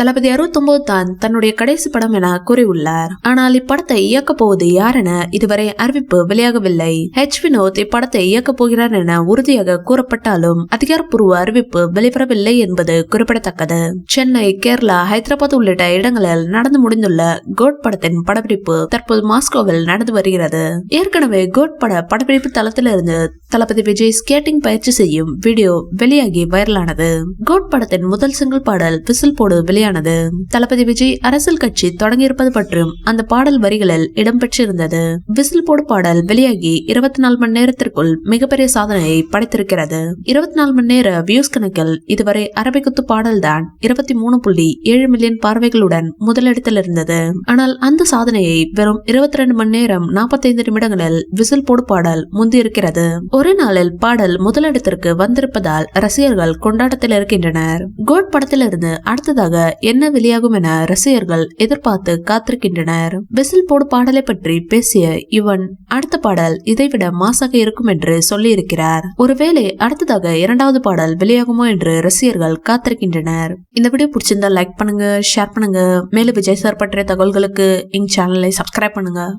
தளபதி 69 தான் தன்னுடைய கடைசி படம் என கூறியுள்ளார். ஆனால் இப்படத்தை இயக்க போவது யார் என இதுவரை அறிவிப்பு வெளியாகவில்லை. வினோத் இப்படத்தை இயக்க போகிறார் என உறுதியாக கூறப்பட்டாலும் அதிகாரப்பூர்வ அறிவிப்பு வெளிவரவில்லை என்பது குறிப்பிடத்தக்கது. சென்னை, கேரளா, ஹைதராபாத் உள்ளிட்ட இடங்களில் நடந்து முடிந்துள்ள கோட் படத்தின் படப்பிடிப்பு தற்போது மாஸ்கோவில் நடந்து வருகிறது. ஏற்கனவே கோட் பட படப்பிடிப்பு தளத்திலிருந்து தளபதி விஜய் ஸ்கேட்டிங் பயிற்சி செய்யும் வீடியோ வெளியாகி வைரலானது. கோட் படத்தின் முதல் சிங்கிள் பாடல் விசில் போடு வெளியானது. தளபதி விஜய் அரசியல் கட்சி தொடங்கியிருப்பது பற்றும் அந்த பாடல் வரிகளில் இடம்பெற்றிருந்தது. விசில் போடு பாடல் வெளியாகி 24 மணி நேரத்திற்குள் மிகப்பெரிய சாதனையை படைத்திருக்கிறது. 24 மணி நேர வியூஸ் கணக்கில் இதுவரை அரபிக்குத்து பாடல் தான் 23.7 மில்லியன் பார்வைகளுடன் முதலிடத்தில் இருந்தது. ஆனால் அந்த சாதனையை வெறும் 22 மணி நேரம் 45 நிமிடங்களில் விசில் போடு பாடல் முந்தியிருக்கிறது. ஒரே நாளில் பாடல் முதலிடத்திற்கு வந்திருப்பதால் ரசிகர்கள் கொண்டாட்டத்தில் இருக்கின்றனர். கோட் படத்திலிருந்து அடுத்ததாக என்ன வெளியாகும் என ரசிகர்கள் எதிர்பார்த்து காத்திருக்கின்றனர். விசில் போடு பாடலை பற்றி பேசிய யுவன் அடுத்த பாடல் இதைவிட மாசாக இருக்கும் என்று சொல்லி இருக்கிறார். ஒருவேளை அடுத்ததாக இரண்டாவது பாடல் வெளியாகுமோ என்று ரசிகர்கள் காத்திருக்கின்றனர். இந்த வீடியோ பிடிச்சிருந்தா லைக் பண்ணுங்க, ஷேர் பண்ணுங்க. மேலும் விஜய் சார் பற்றிய தகவல்களுக்கு எங்க சேனலை சப்ஸ்கிரைப் பண்ணுங்க.